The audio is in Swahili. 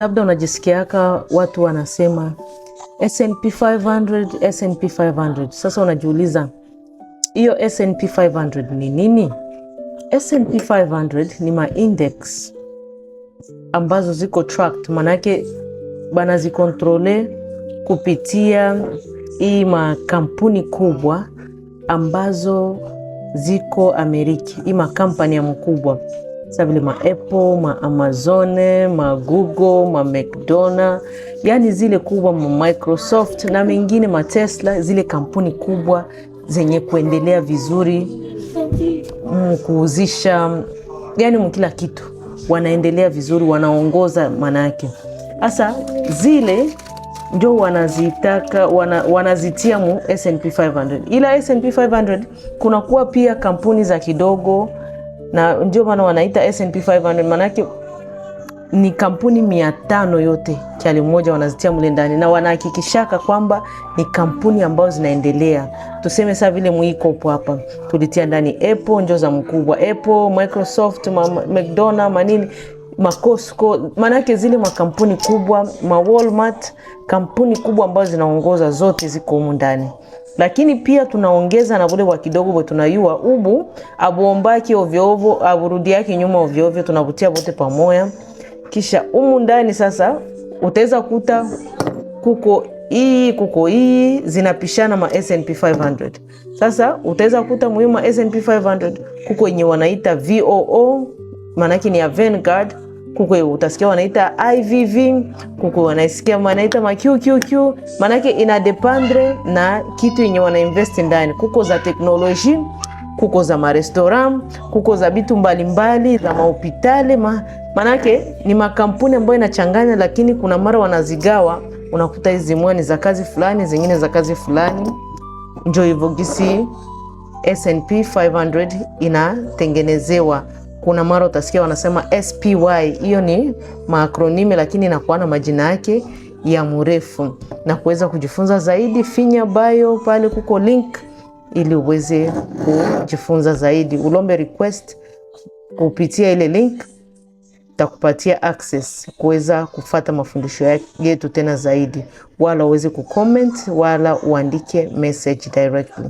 Labda unajisikiaka watu wanasema S&P 500, S&P 500. Sasa unajiuliza hiyo S&P 500 ni nini? S&P 500 ni ma-index ambazo ziko tracked, manake banazikontrole kupitia hii makampuni kubwa ambazo ziko Ameriki, hii makampani ya mkubwa sa vile ma Apple, ma Amazon, ma Google, ma McDonald, yani zile kubwa, ma Microsoft na mengine, ma Tesla, zile kampuni kubwa zenye kuendelea vizuri kuuzisha, yani mkila kitu wanaendelea vizuri, wanaongoza manake. Asa zile ndio wanazitaka wanazitia mu S&P 500. Ila S&P 500 kuna kuwa pia kampuni za kidogo, na ndio maana wanaita S&P 500, manake ni kampuni 500 yote chali moja wanazitia mule ndani, na wanahakikishaka kwamba ni kampuni ambazo zinaendelea. Tuseme saa vile mwiko hapa tulitia ndani Apple, ndio za mkubwa Apple, Microsoft, McDonald, manini, Costco, manake zile makampuni kubwa, Walmart, kampuni kubwa ambazo zinaongoza zote ziko humu ndani. Lakini pia tunaongeza na vile wa kidogo bo tunayua ubu abuombaki ovyo ovyo, aburudi yake nyuma ovyo ovyo, tunavutia bote pamoja. Kisha humu ndani sasa utaweza kuta kuko hii zinapishana ma S&P 500. Sasa utaweza kuta muhimu S&P 500 kuko yenye wanaita VOO, manake ni ya Vanguard, kuko utasikia wanaita IVV, kuko wanaisikia wanaita ma QQQ, manake inadependre na kitu yenye wanainvest ndani. Kuko za teknoloji, kuko za marestaurant, kuko za bitu mbalimbali, za mahopitali, manake ni makampuni ambayo inachanganya, lakini kuna mara wanazigawa, unakuta hizi mwani za kazi fulani, zingine za kazi fulani. Ndio hivyo gisi S&P 500 inatengenezewa. Kuna mara utasikia wanasema SPY, hiyo ni maakronimi, lakini inakuwa na majina yake ya mrefu. Na kuweza kujifunza zaidi, finya bio pale kuko link ili uweze kujifunza zaidi. Ulombe request kupitia ile link, takupatia access kuweza kufata mafundisho yetu tena zaidi. Wala uweze kucomment, wala uandike message directly.